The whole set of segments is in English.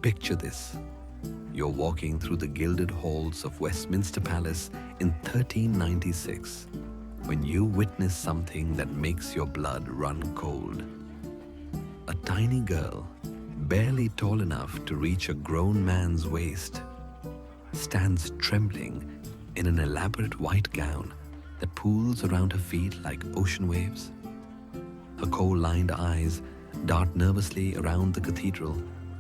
Picture this. You're walking through the gilded halls of Westminster Palace in 1396 when you witness something that makes your blood run cold. A tiny girl, barely tall enough to reach a grown man's waist, stands trembling in an elaborate white gown that pools around her feet like ocean waves. Her coal-lined eyes dart nervously around the cathedral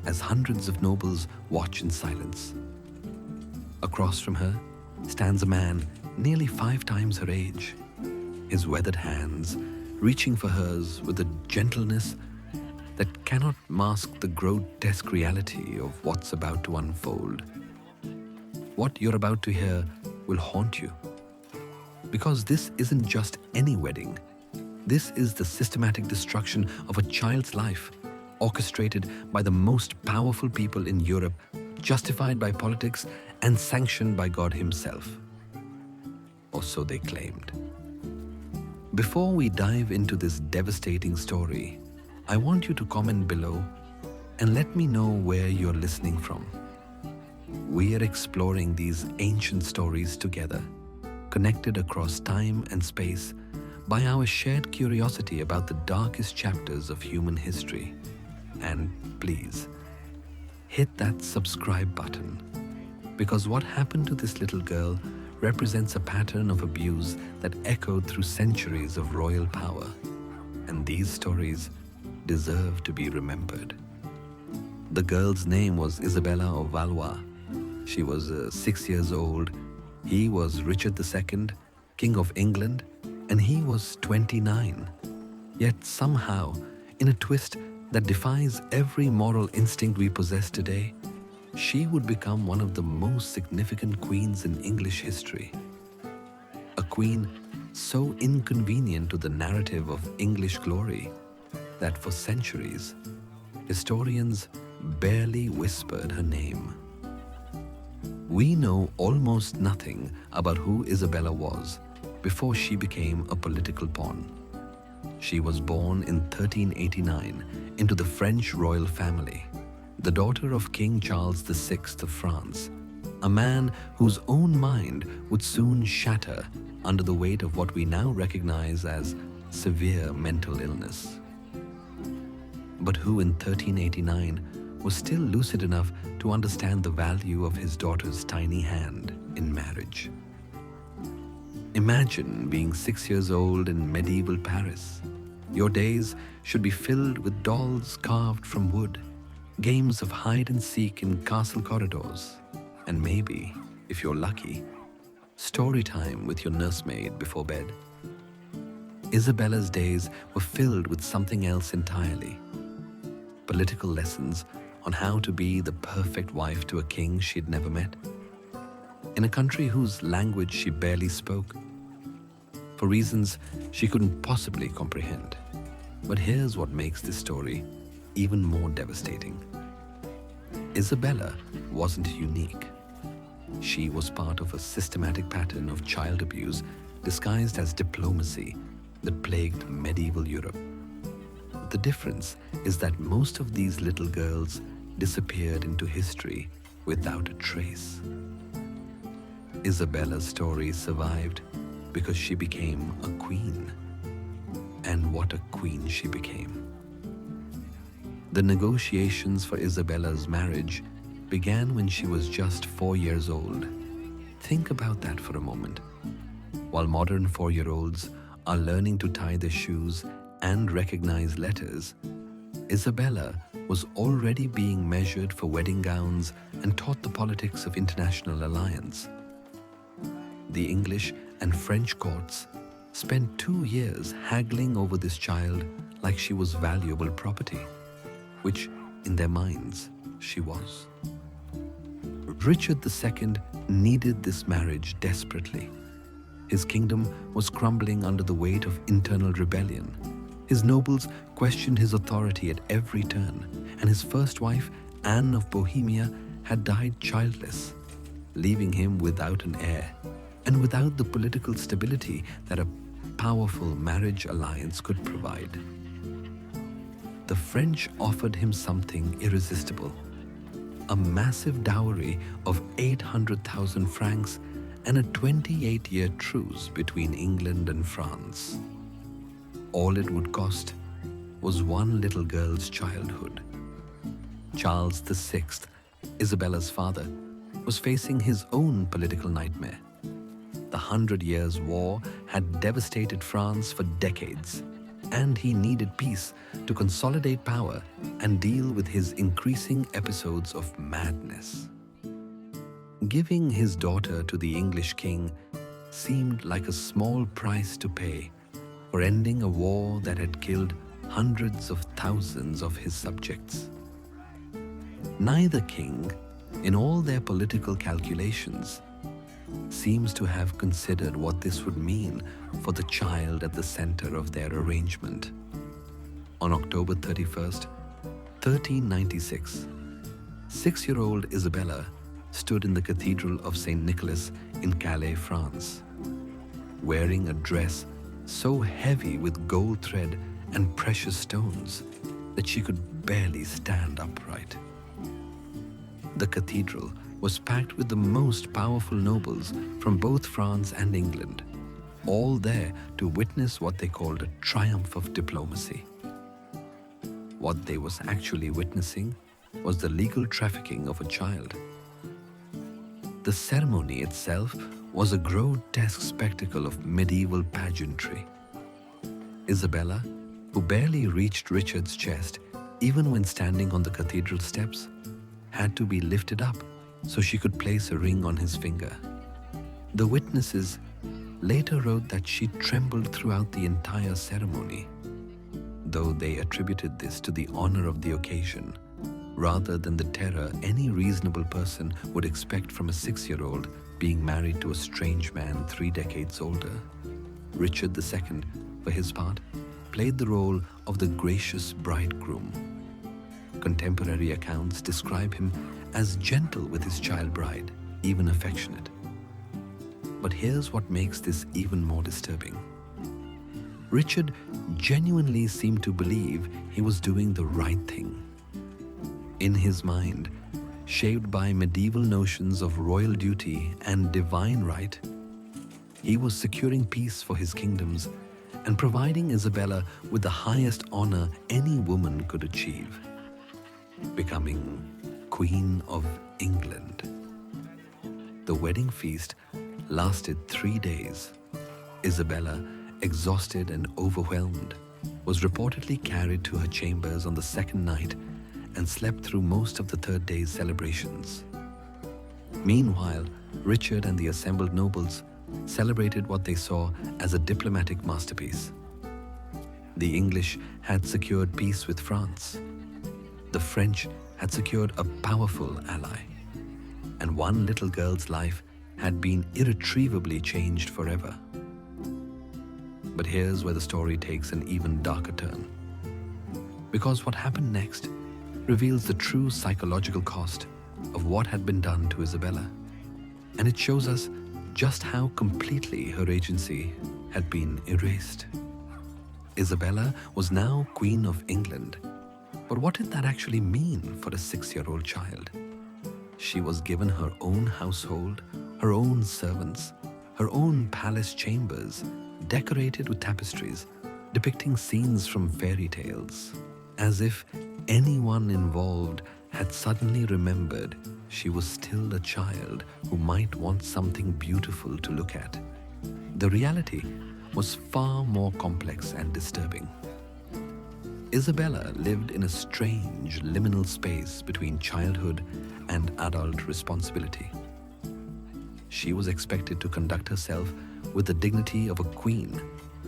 as hundreds of nobles watch in silence. Across from her stands a man nearly 5 times her age, his weathered hands reaching for hers with a gentleness that cannot mask the grotesque reality of what's about to unfold. What you're about to hear will haunt you. Because this isn't just any wedding. This is the systematic destruction of a child's life, orchestrated by the most powerful people in Europe, justified by politics, and sanctioned by God Himself. Or so they claimed. Before we dive into this devastating story, I want you to comment below and let me know where you're listening from. We are exploring these ancient stories together, connected across time and space by our shared curiosity about the darkest chapters of human history. And please, hit that subscribe button, because what happened to this little girl represents a pattern of abuse that echoed through centuries of royal power, and these stories deserve to be remembered. The girl's name was Isabella of Valois. She was 6 years old. He was Richard II, King of England, and he was 29. Yet somehow, in a twist that defies every moral instinct we possess today, she would become one of the most significant queens in English history. A queen so inconvenient to the narrative of English glory that for centuries, historians barely whispered her name. We know almost nothing about who Isabella was before she became a political pawn. She was born in 1389 into the French royal family, the daughter of King Charles VI of France, a man whose own mind would soon shatter under the weight of what we now recognize as severe mental illness. But who in 1389 was still lucid enough to understand the value of his daughter's tiny hand in marriage? Imagine being 6 years old in medieval Paris. Your days should be filled with dolls carved from wood, games of hide and seek in castle corridors, and maybe, if you're lucky, story time with your nursemaid before bed. Isabella's days were filled with something else entirely. Political lessons on how to be the perfect wife to a king she'd never met, in a country whose language she barely spoke, for reasons she couldn't possibly comprehend. But here's what makes this story even more devastating. Isabella wasn't unique. She was part of a systematic pattern of child abuse disguised as diplomacy that plagued medieval Europe. The difference is that most of these little girls disappeared into history without a trace. Isabella's story survived because she became a queen. And what a queen she became. The negotiations for Isabella's marriage began when she was just 4 years old. Think about that for a moment. While modern 4-year-olds are learning to tie their shoes and recognize letters, Isabella was already being measured for wedding gowns and taught the politics of international alliance. The English and French courts spent 2 years haggling over this child like she was valuable property, which in their minds she was. Richard II needed this marriage desperately. His kingdom was crumbling under the weight of internal rebellion. His nobles questioned his authority at every turn, and his first wife, Anne of Bohemia, had died childless, leaving him without an heir and without the political stability that a powerful marriage alliance could provide. The French offered him something irresistible: a massive dowry of 800,000 francs and a 28-year truce between England and France. All it would cost was one little girl's childhood. Charles VI, Isabella's father, was facing his own political nightmare. The 100 Years' War had devastated France for decades, and he needed peace to consolidate power and deal with his increasing episodes of madness. Giving his daughter to the English king seemed like a small price to pay for ending a war that had killed hundreds of thousands of his subjects. Neither king, in all their political calculations, seems to have considered what this would mean for the child at the center of their arrangement. On October 31st, 1396, 6-year-old Isabella stood in the Cathedral of St. Nicholas in Calais, France, wearing a dress so heavy with gold thread and precious stones that she could barely stand upright. The cathedral was packed with the most powerful nobles from both France and England, all there to witness what they called a triumph of diplomacy. What they was actually witnessing was the legal trafficking of a child. The ceremony itself was a grotesque spectacle of medieval pageantry. Isabella, who barely reached Richard's chest even when standing on the cathedral steps, had to be lifted up so she could place a ring on his finger. The witnesses later wrote that she trembled throughout the entire ceremony, though they attributed this to the honor of the occasion rather than the terror any reasonable person would expect from a 6-year-old being married to a strange man 3 decades older. Richard II, for his part, played the role of the gracious bridegroom. Contemporary accounts describe him as gentle with his child bride, even affectionate. But here's what makes this even more disturbing. Richard genuinely seemed to believe he was doing the right thing. In his mind, shaped by medieval notions of royal duty and divine right, he was securing peace for his kingdoms and providing Isabella with the highest honor any woman could achieve, becoming Queen of England. The wedding feast lasted 3 days. Isabella, exhausted and overwhelmed, was reportedly carried to her chambers on the 2nd night and slept through most of the 3rd day's celebrations. Meanwhile, Richard and the assembled nobles celebrated what they saw as a diplomatic masterpiece. The English had secured peace with France. The French had secured a powerful ally. And one little girl's life had been irretrievably changed forever. But here's where the story takes an even darker turn. Because what happened next reveals the true psychological cost of what had been done to Isabella. And it shows us just how completely her agency had been erased. Isabella was now Queen of England. But what did that actually mean for a 6-year-old child? She was given her own household, her own servants, her own palace chambers, decorated with tapestries depicting scenes from fairy tales, as if anyone involved had suddenly remembered she was still a child who might want something beautiful to look at. The reality was far more complex and disturbing. Isabella lived in a strange liminal space between childhood and adult responsibility. She was expected to conduct herself with the dignity of a queen,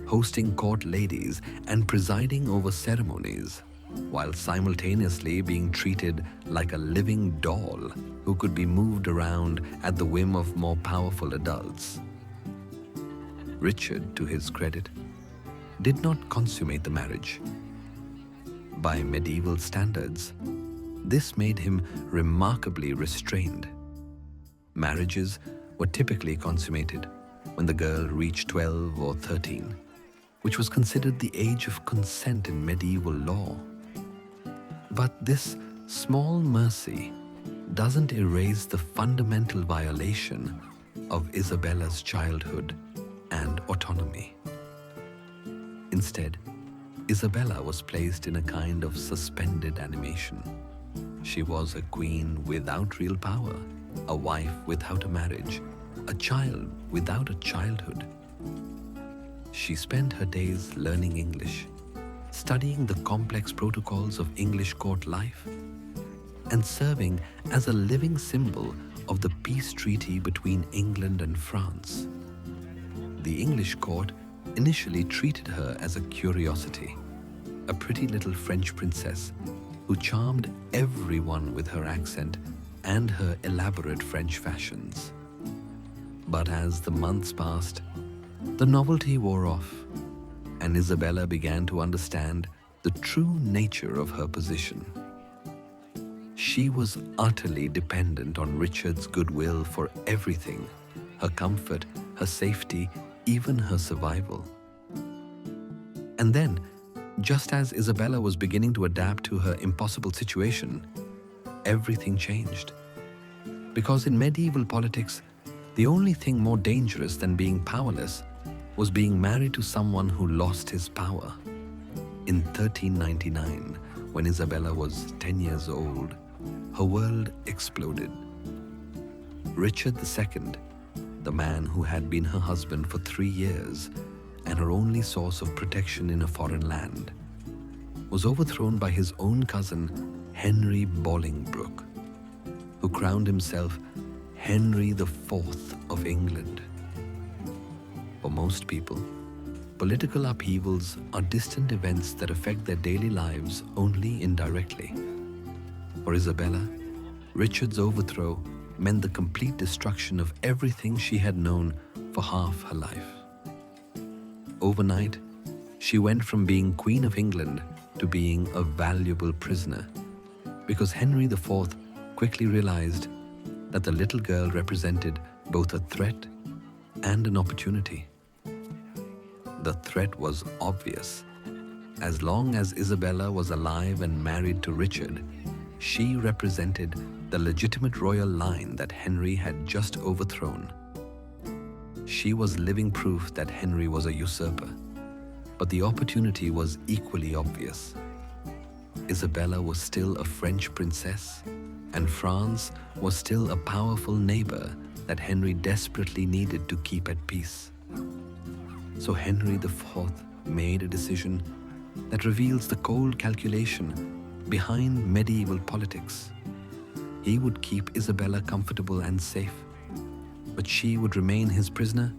hosting court ladies and presiding over ceremonies, while simultaneously being treated like a living doll who could be moved around at the whim of more powerful adults. Richard, to his credit, did not consummate the marriage. By medieval standards, this made him remarkably restrained. Marriages were typically consummated when the girl reached 12 or 13, which was considered the age of consent in medieval law. But this small mercy doesn't erase the fundamental violation of Isabella's childhood and autonomy. Instead, Isabella was placed in a kind of suspended animation. She was a queen without real power, a wife without a marriage, a child without a childhood. She spent her days learning English, studying the complex protocols of English court life, and serving as a living symbol of the peace treaty between England and France. The English court initially treated her as a curiosity, a pretty little French princess who charmed everyone with her accent and her elaborate French fashions. But as the months passed, the novelty wore off, and Isabella began to understand the true nature of her position. She was utterly dependent on Richard's goodwill for everything, her comfort, her safety, even her survival. And then, just as Isabella was beginning to adapt to her impossible situation, everything changed. Because in medieval politics, the only thing more dangerous than being powerless was being married to someone who lost his power. In 1399, when Isabella was 10 years old, her world exploded. Richard II, the man who had been her husband for 3 years and her only source of protection in a foreign land, was overthrown by his own cousin, Henry Bolingbroke, who crowned himself Henry IV of England. For most people, political upheavals are distant events that affect their daily lives only indirectly. For Isabella, Richard's overthrow meant the complete destruction of everything she had known for half her life. Overnight, she went from being Queen of England to being a valuable prisoner, because Henry IV quickly realized that the little girl represented both a threat and an opportunity. The threat was obvious. As long as Isabella was alive and married to Richard, she represented the legitimate royal line that Henry had just overthrown. She was living proof that Henry was a usurper, but the opportunity was equally obvious. Isabella was still a French princess, and France was still a powerful neighbor that Henry desperately needed to keep at peace. So Henry IV made a decision that reveals the cold calculation behind medieval politics. He would keep Isabella comfortable and safe, but she would remain his prisoner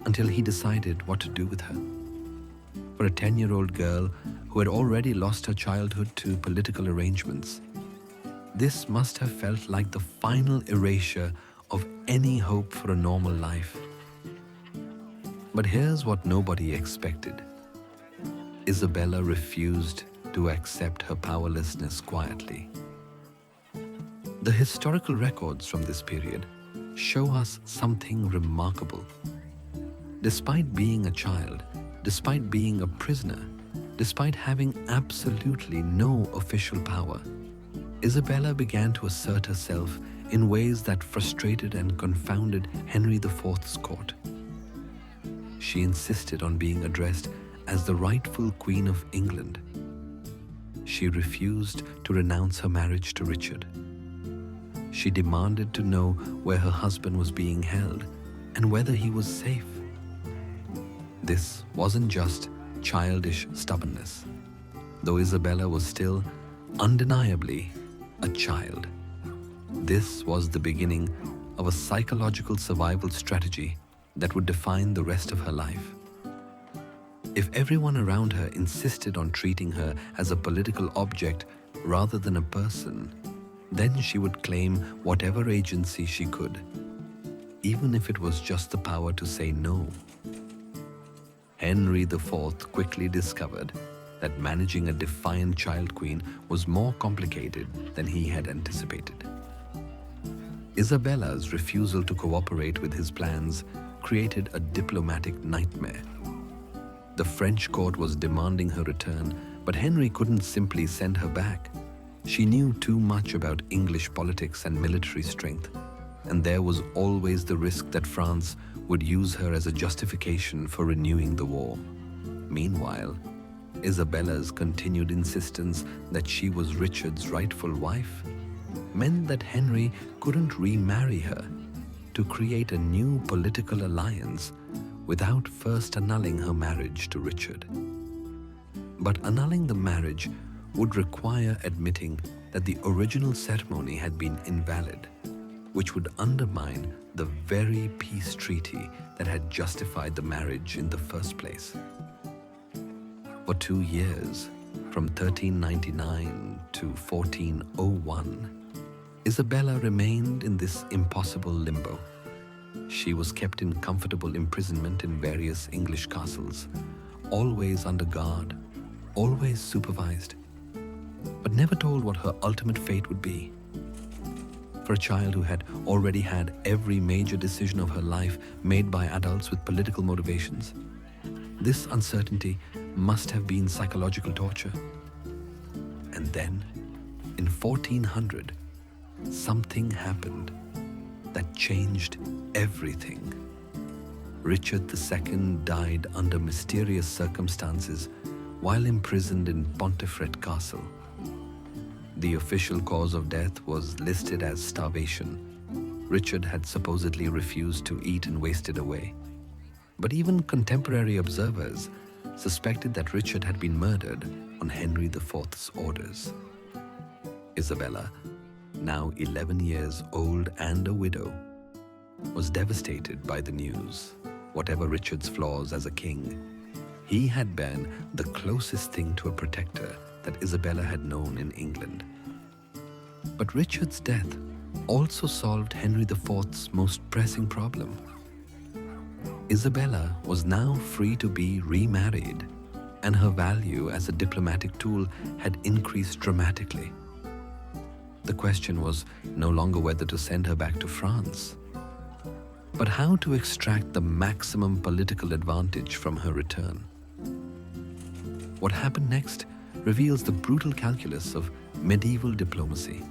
until he decided what to do with her. For a 10-year-old girl who had already lost her childhood to political arrangements, this must have felt like the final erasure of any hope for a normal life. But here's what nobody expected. Isabella refused to accept her powerlessness quietly. The historical records from this period show us something remarkable. Despite being a child, despite being a prisoner, despite having absolutely no official power, Isabella began to assert herself in ways that frustrated and confounded Henry IV's court. She insisted on being addressed as the rightful Queen of England. She refused to renounce her marriage to Richard. She demanded to know where her husband was being held and whether he was safe. This wasn't just childish stubbornness, though Isabella was still undeniably a child. This was the beginning of a psychological survival strategy that would define the rest of her life. If everyone around her insisted on treating her as a political object rather than a person, then she would claim whatever agency she could, even if it was just the power to say no. Henry IV quickly discovered that managing a defiant child queen was more complicated than he had anticipated. Isabella's refusal to cooperate with his plans created a diplomatic nightmare. The French court was demanding her return, but Henry couldn't simply send her back. She knew too much about English politics and military strength, and there was always the risk that France would use her as a justification for renewing the war. Meanwhile, Isabella's continued insistence that she was Richard's rightful wife meant that Henry couldn't remarry her to create a new political alliance without first annulling her marriage to Richard. But annulling the marriage would require admitting that the original ceremony had been invalid, which would undermine the very peace treaty that had justified the marriage in the first place. For 2 years, from 1399 to 1401, Isabella remained in this impossible limbo. She was kept in comfortable imprisonment in various English castles, always under guard, always supervised, but never told what her ultimate fate would be. For a child who had already had every major decision of her life made by adults with political motivations, this uncertainty must have been psychological torture. And then, in 1400, something happened that changed everything. Richard II died under mysterious circumstances while imprisoned in Pontefract Castle. The official cause of death was listed as starvation. Richard had supposedly refused to eat and wasted away. But even contemporary observers suspected that Richard had been murdered on Henry IV's orders. Isabella, now 11 years old and a widow, was devastated by the news. Whatever Richard's flaws as a king, he had been the closest thing to a protector that Isabella had known in England. But Richard's death also solved Henry IV's most pressing problem. Isabella was now free to be remarried, and her value as a diplomatic tool had increased dramatically. The question was no longer whether to send her back to France, but how to extract the maximum political advantage from her return. What happened next reveals the brutal calculus of medieval diplomacy.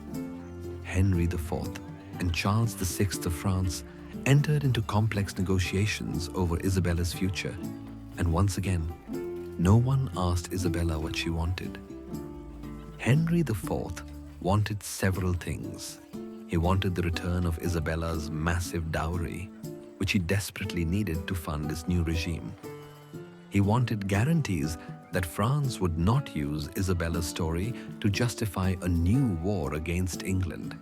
Henry IV and Charles VI of France entered into complex negotiations over Isabella's future, and once again, no one asked Isabella what she wanted. Henry IV wanted several things. He wanted the return of Isabella's massive dowry, which he desperately needed to fund his new regime. He wanted guarantees that France would not use Isabella's story to justify a new war against England.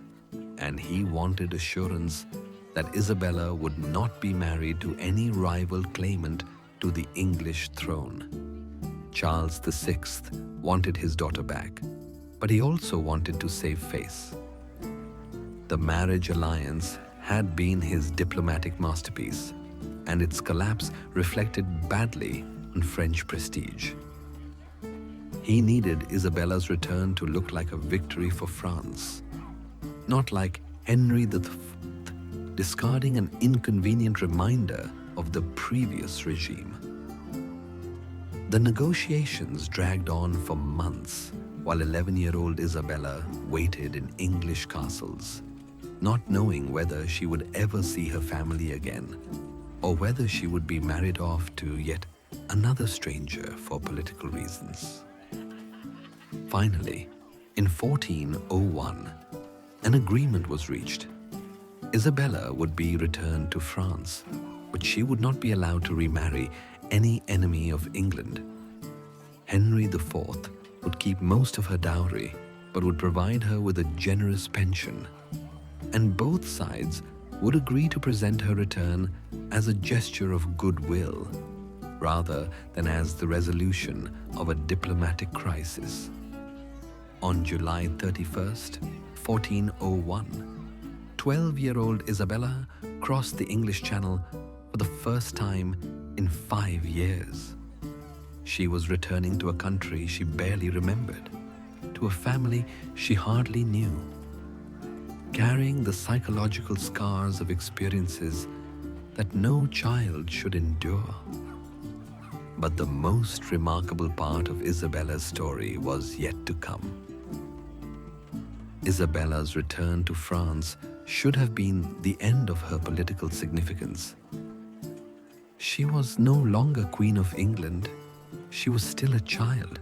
And he wanted assurance that Isabella would not be married to any rival claimant to the English throne. Charles VI wanted his daughter back, but he also wanted to save face. The marriage alliance had been his diplomatic masterpiece, and its collapse reflected badly on French prestige. He needed Isabella's return to look like a victory for France, not like Henry IV discarding an inconvenient reminder of the previous regime. The negotiations dragged on for months while 11-year-old Isabella waited in English castles, not knowing whether she would ever see her family again or whether she would be married off to yet another stranger for political reasons. Finally, in 1401, an agreement was reached. Isabella would be returned to France, but she would not be allowed to remarry any enemy of England. Henry IV would keep most of her dowry, but would provide her with a generous pension, and both sides would agree to present her return as a gesture of goodwill, rather than as the resolution of a diplomatic crisis. On July 31st, 1401, 12-year-old Isabella crossed the English Channel for the first time in 5 years. She was returning to a country she barely remembered, to a family she hardly knew, carrying the psychological scars of experiences that no child should endure. But the most remarkable part of Isabella's story was yet to come. Isabella's return to France should have been the end of her political significance. She was no longer Queen of England, she was still a child,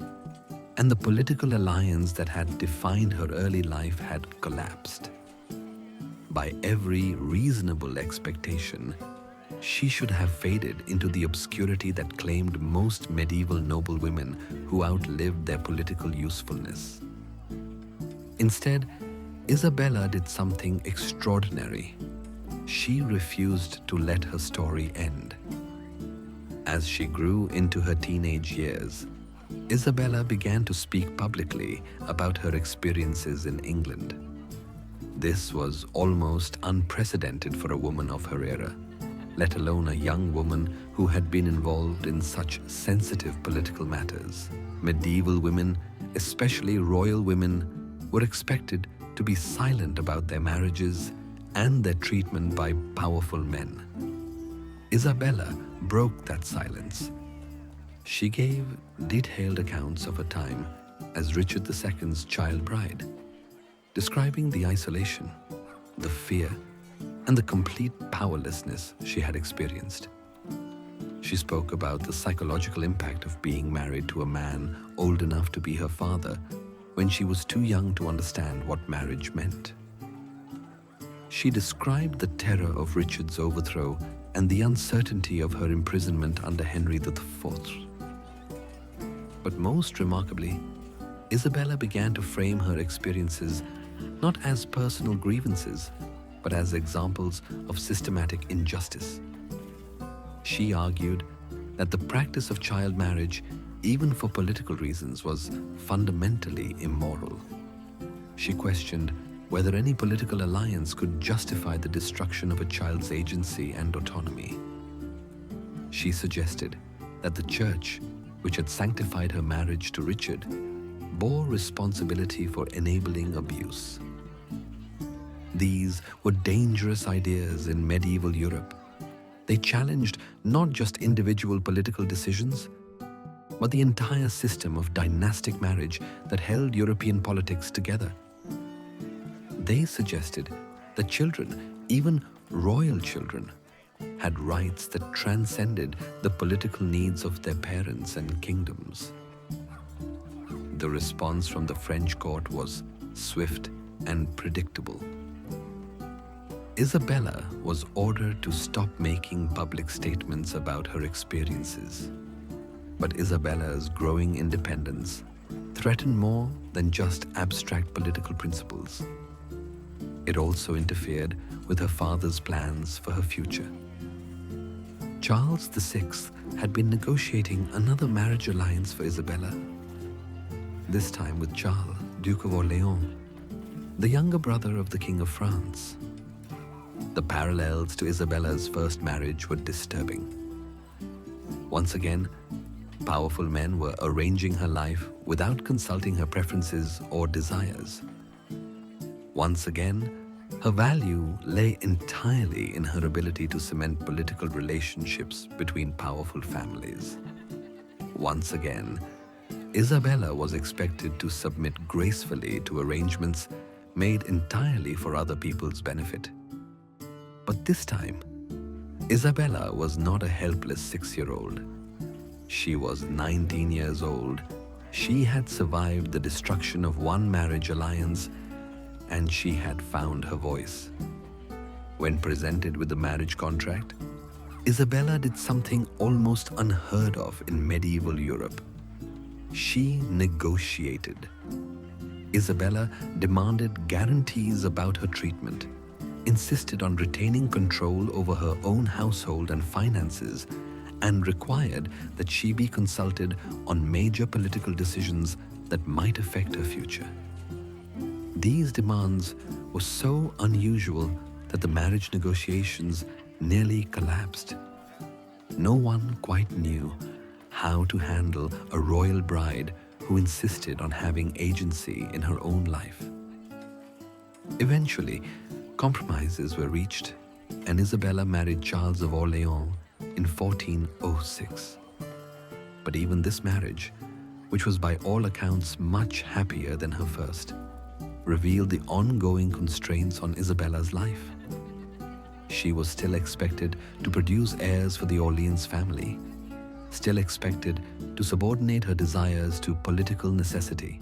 and the political alliance that had defined her early life had collapsed. By every reasonable expectation, she should have faded into the obscurity that claimed most medieval noblewomen who outlived their political usefulness. Instead, Isabella did something extraordinary. She refused to let her story end. As she grew into her teenage years, Isabella began to speak publicly about her experiences in England. This was almost unprecedented for a woman of her era, let alone a young woman who had been involved in such sensitive political matters. Medieval women, especially royal women, were expected to be silent about their marriages and their treatment by powerful men. Isabella broke that silence. She gave detailed accounts of her time as Richard II's child bride, describing the isolation, the fear, and the complete powerlessness she had experienced. She spoke about the psychological impact of being married to a man old enough to be her father when she was too young to understand what marriage meant. She described the terror of Richard's overthrow and the uncertainty of her imprisonment under Henry IV. But most remarkably, Isabella began to frame her experiences not as personal grievances, but as examples of systematic injustice. She argued that the practice of child marriage, even for political reasons, was fundamentally immoral. She questioned whether any political alliance could justify the destruction of a child's agency and autonomy. She suggested that the Church, which had sanctified her marriage to Richard, bore responsibility for enabling abuse. These were dangerous ideas in medieval Europe. They challenged not just individual political decisions, but the entire system of dynastic marriage that held European politics together. They suggested that children, even royal children, had rights that transcended the political needs of their parents and kingdoms. The response from the French court was swift and predictable. Isabella was ordered to stop making public statements about her experiences. But Isabella's growing independence threatened more than just abstract political principles. It also interfered with her father's plans for her future. Charles VI had been negotiating another marriage alliance for Isabella, this time with Charles, Duke of Orléans, the younger brother of the King of France. The parallels to Isabella's first marriage were disturbing. Once again, powerful men were arranging her life without consulting her preferences or desires. Once again, her value lay entirely in her ability to cement political relationships between powerful families. Once again, Isabella was expected to submit gracefully to arrangements made entirely for other people's benefit. But this time, Isabella was not a helpless 6-year-old. She was 19 years old. She had survived the destruction of one marriage alliance, and she had found her voice. When presented with the marriage contract, Isabella did something almost unheard of in medieval Europe. She negotiated. Isabella demanded guarantees about her treatment, insisted on retaining control over her own household and finances, and required that she be consulted on major political decisions that might affect her future. These demands were so unusual that the marriage negotiations nearly collapsed. No one quite knew how to handle a royal bride who insisted on having agency in her own life. Eventually, compromises were reached, and Isabella married Charles of Orléans in 1406. But even this marriage, which was by all accounts much happier than her first, revealed the ongoing constraints on Isabella's life. She was still expected to produce heirs for the Orleans family, still expected to subordinate her desires to political necessity,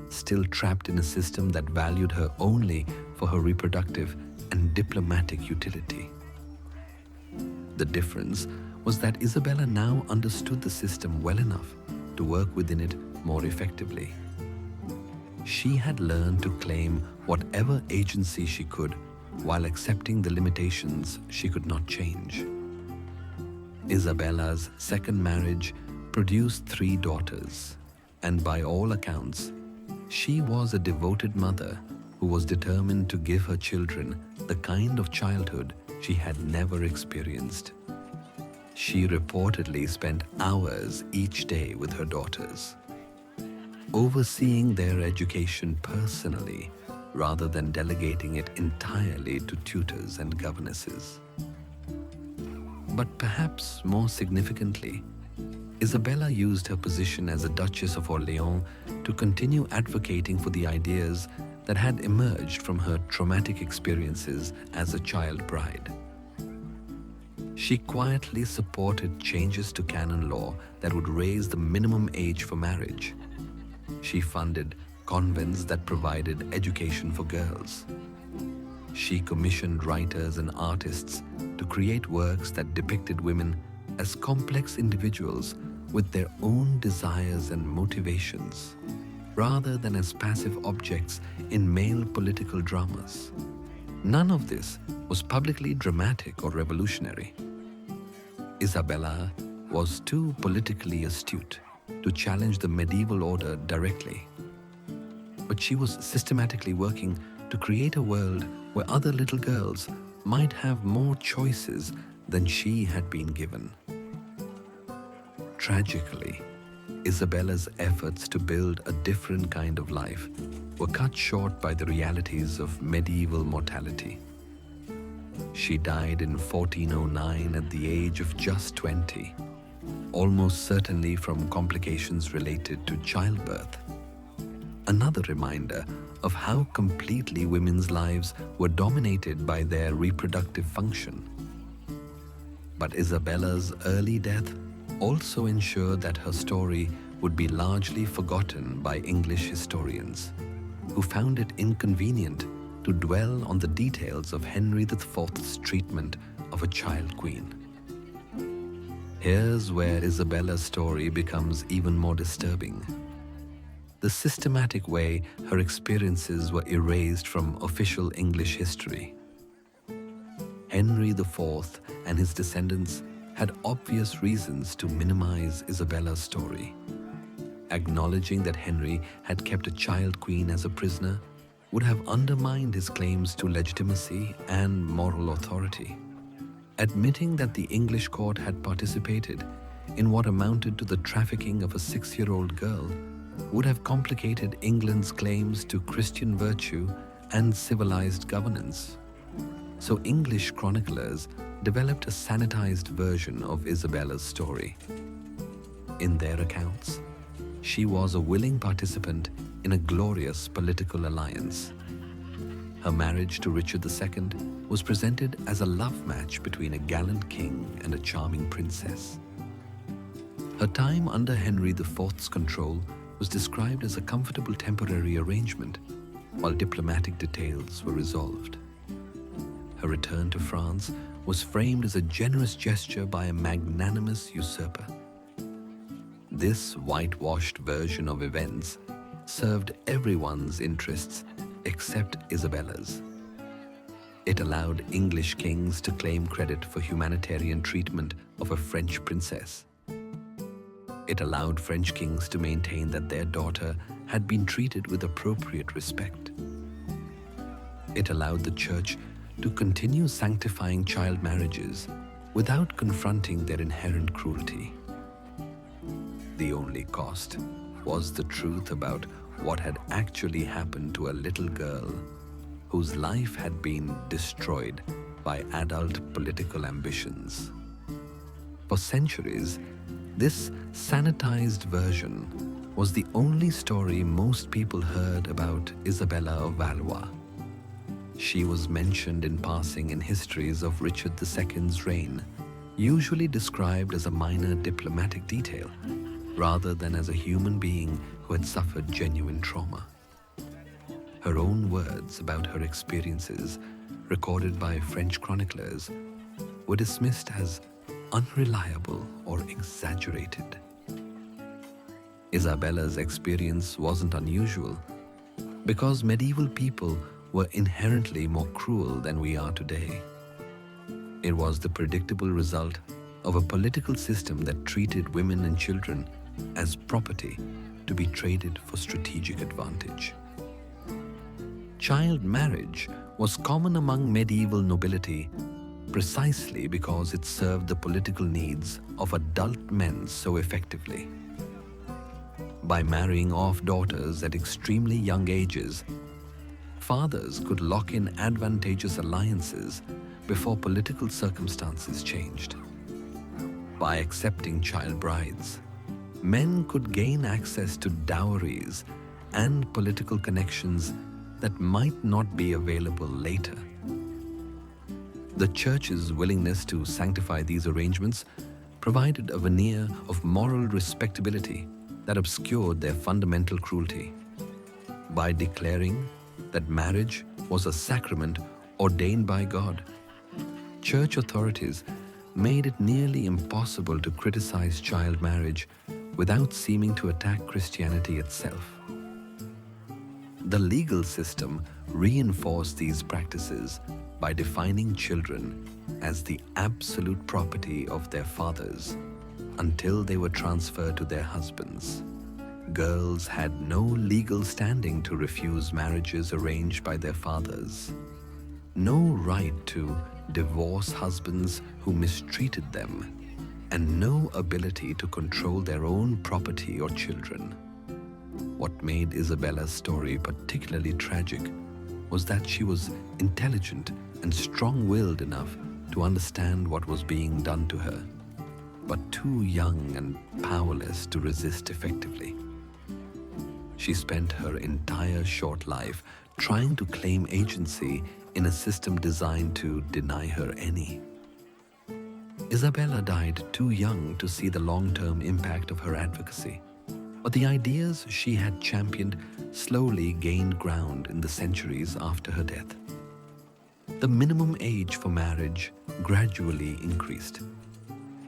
still trapped in a system that valued her only for her reproductive and diplomatic utility. The difference was that Isabella now understood the system well enough to work within it more effectively. She had learned to claim whatever agency she could while accepting the limitations she could not change. Isabella's second marriage produced 3 daughters, and by all accounts, she was a devoted mother who was determined to give her children the kind of childhood she had never experienced. She reportedly spent hours each day with her daughters, overseeing their education personally rather than delegating it entirely to tutors and governesses. But perhaps more significantly, Isabella used her position as a Duchess of Orleans to continue advocating for the ideas that had emerged from her traumatic experiences as a child bride. She quietly supported changes to canon law that would raise the minimum age for marriage. She funded convents that provided education for girls. She commissioned writers and artists to create works that depicted women as complex individuals with their own desires and motivations, rather than as passive objects in male political dramas. None of this was publicly dramatic or revolutionary. Isabella was too politically astute to challenge the medieval order directly, but she was systematically working to create a world where other little girls might have more choices than she had been given. Tragically, Isabella's efforts to build a different kind of life were cut short by the realities of medieval mortality. She died in 1409 at the age of just 20, almost certainly from complications related to childbirth. Another reminder of how completely women's lives were dominated by their reproductive function. But Isabella's early death also ensured that her story would be largely forgotten by English historians, who found it inconvenient to dwell on the details of Henry IV's treatment of a child queen. Here's where Isabella's story becomes even more disturbing. The systematic way her experiences were erased from official English history. Henry IV and his descendants had obvious reasons to minimize Isabella's story. Acknowledging that Henry had kept a child queen as a prisoner would have undermined his claims to legitimacy and moral authority. Admitting that the English court had participated in what amounted to the trafficking of a 6-year-old girl would have complicated England's claims to Christian virtue and civilized governance. So English chroniclers developed a sanitized version of Isabella's story. In their accounts, she was a willing participant in a glorious political alliance. Her marriage to Richard II was presented as a love match between a gallant king and a charming princess. Her time under Henry IV's control was described as a comfortable temporary arrangement, while diplomatic details were resolved. Her return to France was framed as a generous gesture by a magnanimous usurper. This whitewashed version of events served everyone's interests except Isabella's. It allowed English kings to claim credit for humanitarian treatment of a French princess. It allowed French kings to maintain that their daughter had been treated with appropriate respect. It allowed the Church to continue sanctifying child marriages without confronting their inherent cruelty. The only cost was the truth about what had actually happened to a little girl whose life had been destroyed by adult political ambitions. For centuries, this sanitized version was the only story most people heard about Isabella of Valois. She was mentioned in passing in histories of Richard II's reign, usually described as a minor diplomatic detail, rather than as a human being who had suffered genuine trauma. Her own words about her experiences, recorded by French chroniclers, were dismissed as unreliable or exaggerated. Isabella's experience wasn't unusual because medieval people were inherently more cruel than we are today. It was the predictable result of a political system that treated women and children as property to be traded for strategic advantage. Child marriage was common among medieval nobility precisely because it served the political needs of adult men so effectively. By marrying off daughters at extremely young ages, fathers could lock in advantageous alliances before political circumstances changed. By accepting child brides, men could gain access to dowries and political connections that might not be available later. The Church's willingness to sanctify these arrangements provided a veneer of moral respectability that obscured their fundamental cruelty. By declaring that marriage was a sacrament ordained by God, Church authorities made it nearly impossible to criticize child marriage without seeming to attack Christianity itself. The legal system reinforced these practices by defining children as the absolute property of their fathers until they were transferred to their husbands. Girls had no legal standing to refuse marriages arranged by their fathers, no right to divorce husbands who mistreated them, and no ability to control their own property or children. What made Isabella's story particularly tragic was that she was intelligent and strong-willed enough to understand what was being done to her, but too young and powerless to resist effectively. She spent her entire short life trying to claim agency in a system designed to deny her any. Isabella died too young to see the long-term impact of her advocacy, but the ideas she had championed slowly gained ground in the centuries after her death. The minimum age for marriage gradually increased.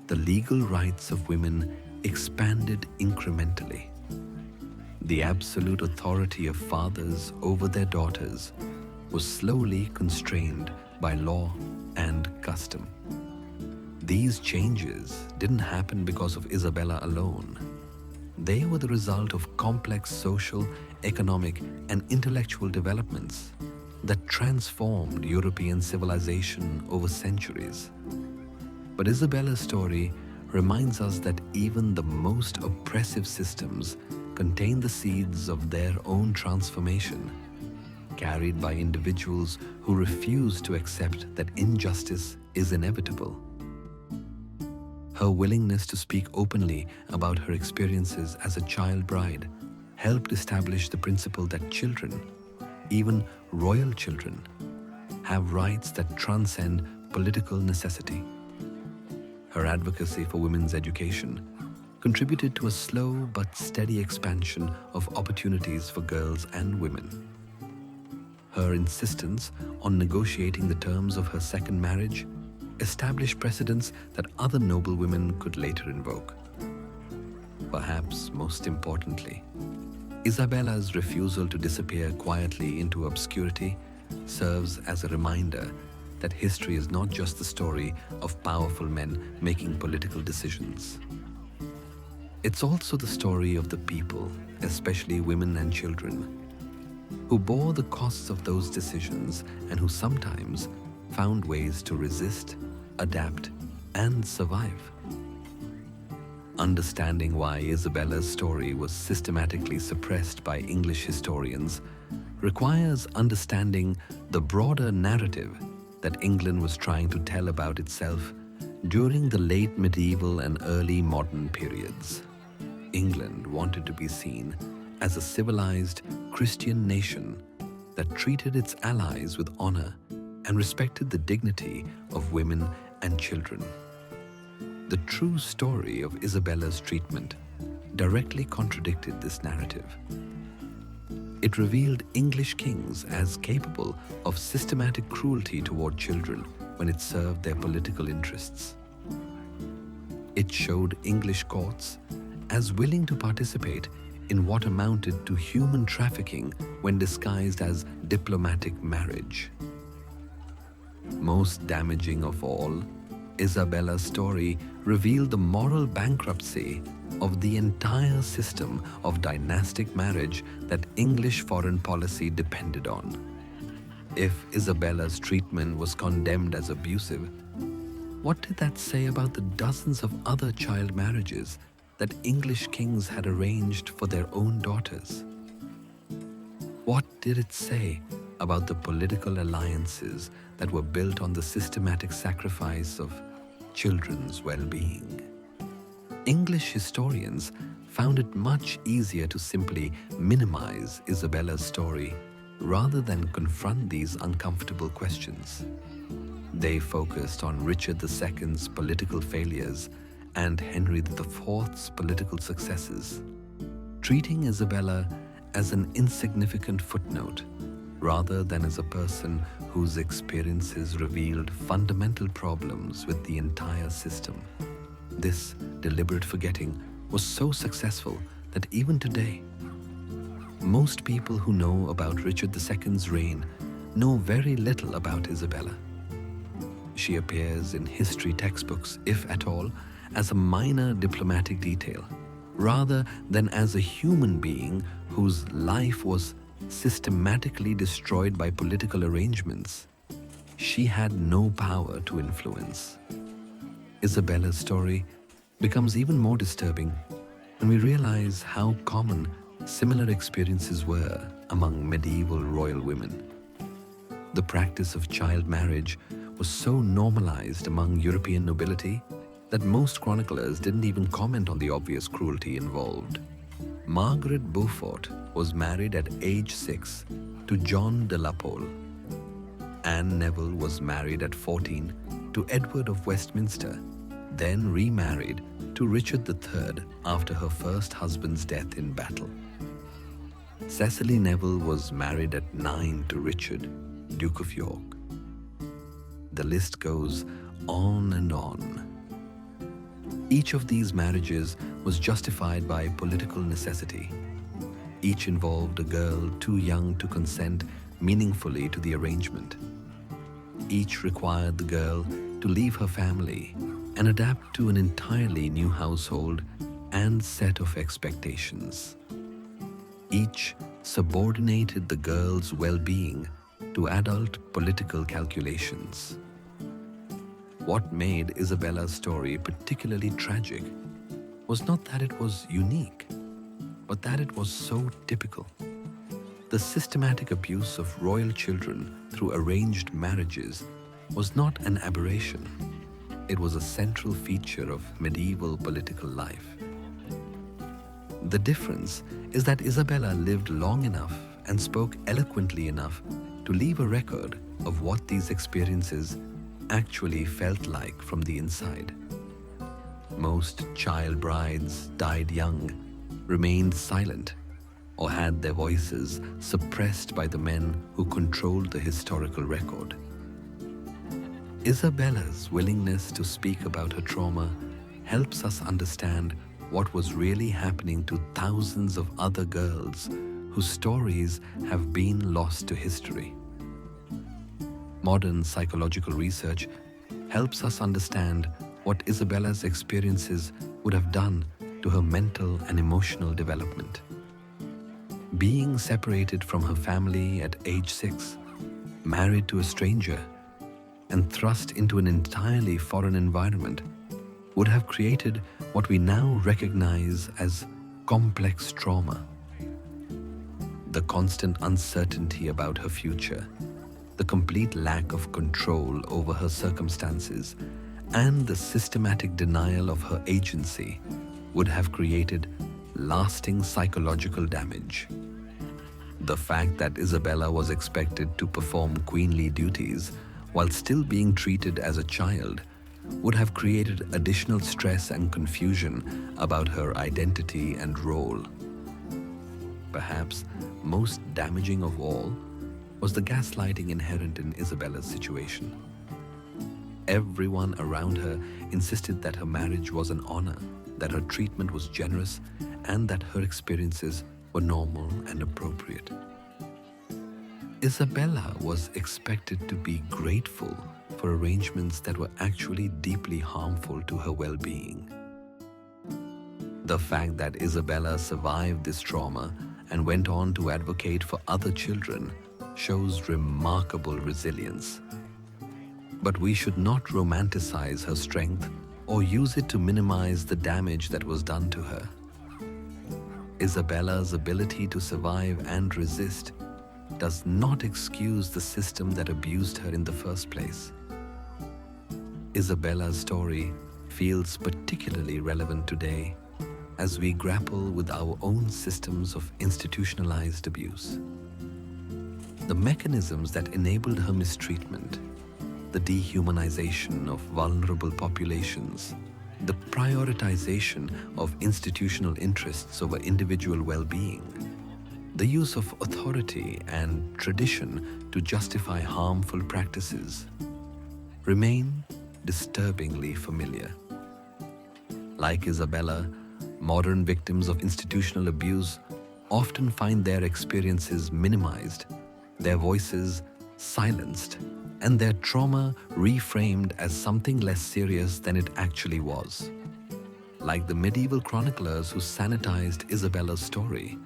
The legal rights of women expanded incrementally. The absolute authority of fathers over their daughters was slowly constrained by law and custom. These changes didn't happen because of Isabella alone. They were the result of complex social, economic, and intellectual developments that transformed European civilization over centuries. But Isabella's story reminds us that even the most oppressive systems contain the seeds of their own transformation, carried by individuals who refuse to accept that injustice is inevitable. Her willingness to speak openly about her experiences as a child bride helped establish the principle that children, even royal children, have rights that transcend political necessity. Her advocacy for women's education contributed to a slow but steady expansion of opportunities for girls and women. Her insistence on negotiating the terms of her second marriage established precedents that other noble women could later invoke. Perhaps most importantly, Isabella's refusal to disappear quietly into obscurity serves as a reminder that history is not just the story of powerful men making political decisions. It's also the story of the people, especially women and children, who bore the costs of those decisions and who sometimes found ways to resist, adapt, and survive. Understanding why Isabella's story was systematically suppressed by English historians requires understanding the broader narrative that England was trying to tell about itself during the late medieval and early modern periods. England wanted to be seen as a civilized Christian nation that treated its allies with honor and respected the dignity of women and children. The true story of Isabella's treatment directly contradicted this narrative. It revealed English kings as capable of systematic cruelty toward children when it served their political interests. It showed English courts as willing to participate in what amounted to human trafficking when disguised as diplomatic marriage. Most damaging of all, Isabella's story revealed the moral bankruptcy of the entire system of dynastic marriage that English foreign policy depended on. If Isabella's treatment was condemned as abusive, what did that say about the dozens of other child marriages that English kings had arranged for their own daughters? What did it say about the political alliances that were built on the systematic sacrifice of children's well-being? English historians found it much easier to simply minimize Isabella's story rather than confront these uncomfortable questions. They focused on Richard II's political failures and Henry IV's political successes, treating Isabella as an insignificant footnote rather than as a person whose experiences revealed fundamental problems with the entire system. This deliberate forgetting was so successful that even today, most people who know about Richard II's reign know very little about Isabella. She appears in history textbooks, if at all, as a minor diplomatic detail, rather than as a human being whose life was systematically destroyed by political arrangements. She had no power to influence. Isabella's story becomes even more disturbing when we realize how common similar experiences were among medieval royal women. The practice of child marriage was so normalized among European nobility that most chroniclers didn't even comment on the obvious cruelty involved. Margaret Beaufort was married at age 6 to John de la Pole. Anne Neville was married at 14 to Edward of Westminster, then remarried to Richard III after her first husband's death in battle. Cecily Neville was married at 9 to Richard, Duke of York. The list goes on and on. Each of these marriages was justified by political necessity. Each involved a girl too young to consent meaningfully to the arrangement. Each required the girl to leave her family and adapt to an entirely new household and set of expectations. Each subordinated the girl's well-being to adult political calculations. What made Isabella's story particularly tragic was not that it was unique, but that it was so typical. The systematic abuse of royal children through arranged marriages was not an aberration. It was a central feature of medieval political life. The difference is that Isabella lived long enough and spoke eloquently enough to leave a record of what these experiences actually felt like from the inside. Most child brides died young, remained silent, or had their voices suppressed by the men who controlled the historical record. Isabella's willingness to speak about her trauma helps us understand what was really happening to thousands of other girls whose stories have been lost to history. Modern psychological research helps us understand what Isabella's experiences would have done to her mental and emotional development. Being separated from her family at age 6, married to a stranger, and thrust into an entirely foreign environment would have created what we now recognize as complex trauma. The constant uncertainty about her future, the complete lack of control over her circumstances, and the systematic denial of her agency would have created lasting psychological damage. The fact that Isabella was expected to perform queenly duties while still being treated as a child would have created additional stress and confusion about her identity and role. Perhaps most damaging of all was the gaslighting inherent in Isabella's situation. Everyone around her insisted that her marriage was an honor, that her treatment was generous, and that her experiences were normal and appropriate. Isabella was expected to be grateful for arrangements that were actually deeply harmful to her well-being. The fact that Isabella survived this trauma and went on to advocate for other children shows remarkable resilience. But we should not romanticize her strength or use it to minimize the damage that was done to her. Isabella's ability to survive and resist does not excuse the system that abused her in the first place. Isabella's story feels particularly relevant today as we grapple with our own systems of institutionalized abuse. The mechanisms that enabled her mistreatment, the dehumanization of vulnerable populations, the prioritization of institutional interests over individual well-being, the use of authority and tradition to justify harmful practices, remain disturbingly familiar. Like Isabella, modern victims of institutional abuse often find their experiences minimized, their voices silenced, and their trauma reframed as something less serious than it actually was. Like the medieval chroniclers who sanitized Isabella's story,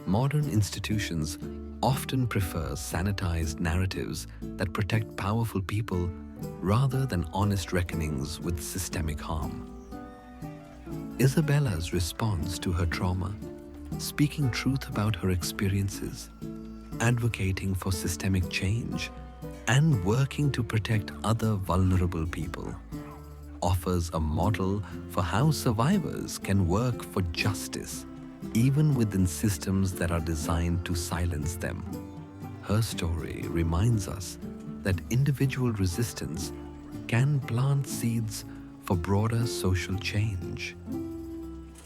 modern institutions often prefer sanitized narratives that protect powerful people rather than honest reckonings with systemic harm. Isabella's response to her trauma, speaking truth about her experiences, advocating for systemic change, and working to protect other vulnerable people, offers a model for how survivors can work for justice, even within systems that are designed to silence them. Her story reminds us that individual resistance can plant seeds for broader social change,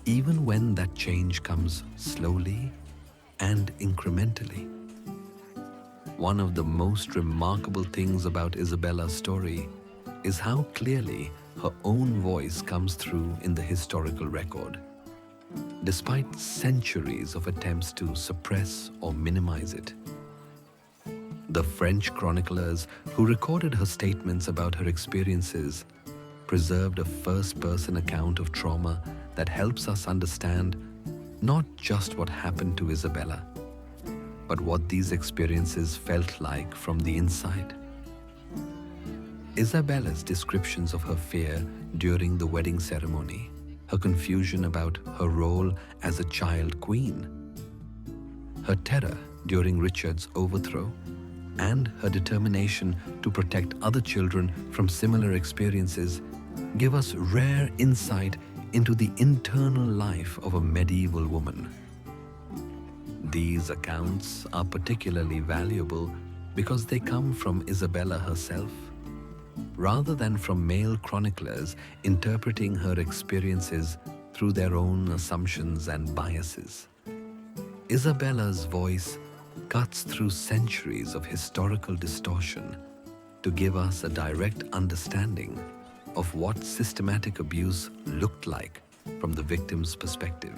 even when that change comes slowly and incrementally. One of the most remarkable things about Isabella's story is how clearly her own voice comes through in the historical record, despite centuries of attempts to suppress or minimize it. The French chroniclers who recorded her statements about her experiences preserved a first-person account of trauma that helps us understand not just what happened to Isabella, but what these experiences felt like from the inside. Isabella's descriptions of her fear during the wedding ceremony, her confusion about her role as a child queen, her terror during Richard's overthrow, and her determination to protect other children from similar experiences give us rare insight into the internal life of a medieval woman. These accounts are particularly valuable because they come from Isabella herself, rather than from male chroniclers interpreting her experiences through their own assumptions and biases. Isabella's voice cuts through centuries of historical distortion to give us a direct understanding of what systematic abuse looked like from the victim's perspective.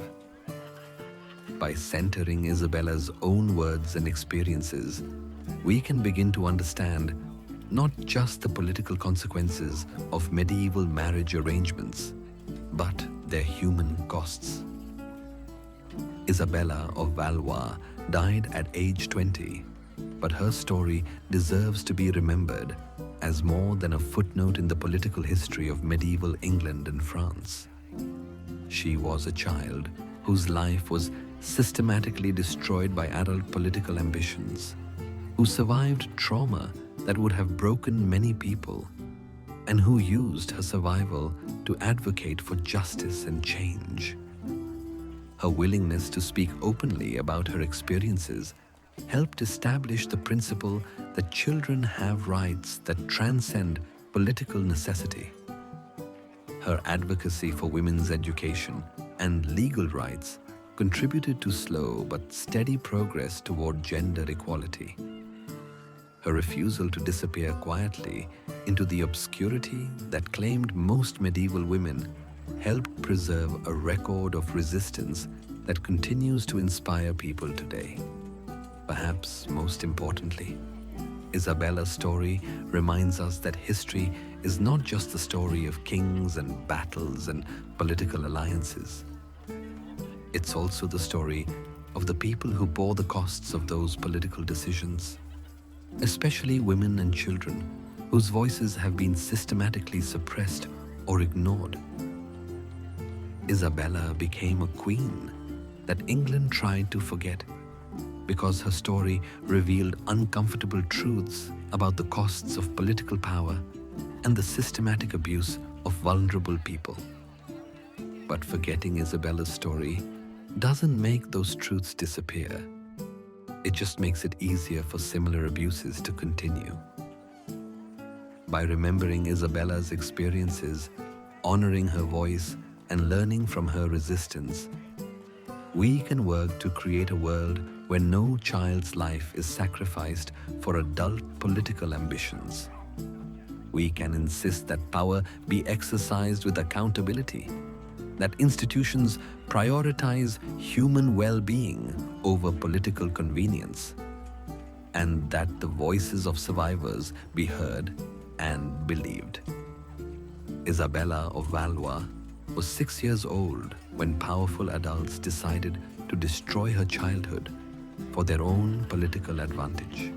By centering Isabella's own words and experiences, we can begin to understand not just the political consequences of medieval marriage arrangements, but their human costs. Isabella of Valois died at age 20, but her story deserves to be remembered as more than a footnote in the political history of medieval England and France. She was a child whose life was systematically destroyed by adult political ambitions, who survived trauma that would have broken many people, and who used her survival to advocate for justice and change. Her willingness to speak openly about her experiences helped establish the principle that children have rights that transcend political necessity. Her advocacy for women's education and legal rights contributed to slow but steady progress toward gender equality. Her refusal to disappear quietly into the obscurity that claimed most medieval women helped preserve a record of resistance that continues to inspire people today. Perhaps most importantly, Isabella's story reminds us that history is not just the story of kings and battles and political alliances. It's also the story of the people who bore the costs of those political decisions, especially women and children whose voices have been systematically suppressed or ignored. Isabella became a queen that England tried to forget because her story revealed uncomfortable truths about the costs of political power and the systematic abuse of vulnerable people. But forgetting Isabella's story doesn't make those truths disappear. It just makes it easier for similar abuses to continue. By remembering Isabella's experiences, honoring her voice, and learning from her resistance, we can work to create a world where no child's life is sacrificed for adult political ambitions. We can insist that power be exercised with accountability, that institutions prioritize human well-being over political convenience, and that the voices of survivors be heard and believed. Isabella of Valois was 6 years old when powerful adults decided to destroy her childhood for their own political advantage.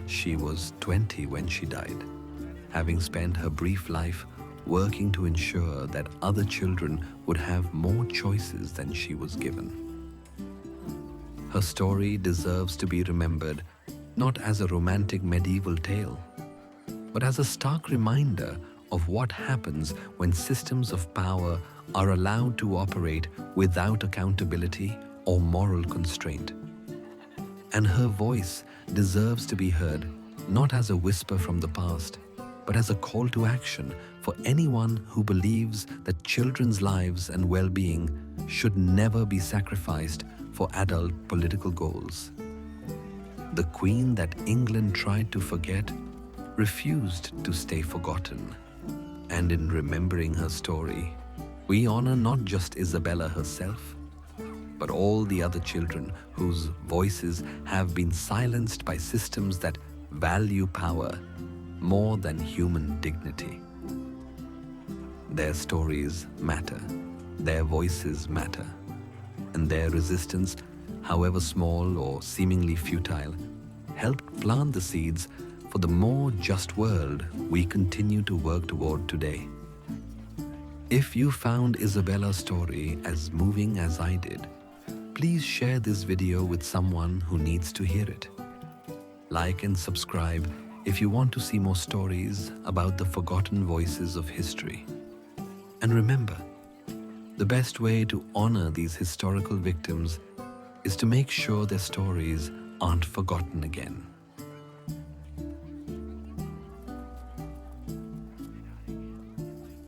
She was 20 when she died, having spent her brief life working to ensure that other children would have more choices than she was given. Her story deserves to be remembered not as a romantic medieval tale, but as a stark reminder of what happens when systems of power are allowed to operate without accountability or moral constraint. And her voice deserves to be heard not as a whisper from the past, but as a call to action for anyone who believes that children's lives and well-being should never be sacrificed for adult political goals. The queen that England tried to forget refused to stay forgotten. And in remembering her story, we honor not just Isabella herself, but all the other children whose voices have been silenced by systems that value power more than human dignity. Their stories matter, their voices matter, and their resistance, however small or seemingly futile, helped plant the seeds for the more just world we continue to work toward today. If you found Isabella's story as moving as I did, please share this video with someone who needs to hear it. Like and subscribe if you want to see more stories about the forgotten voices of history. And remember, the best way to honor these historical victims is to make sure their stories aren't forgotten again.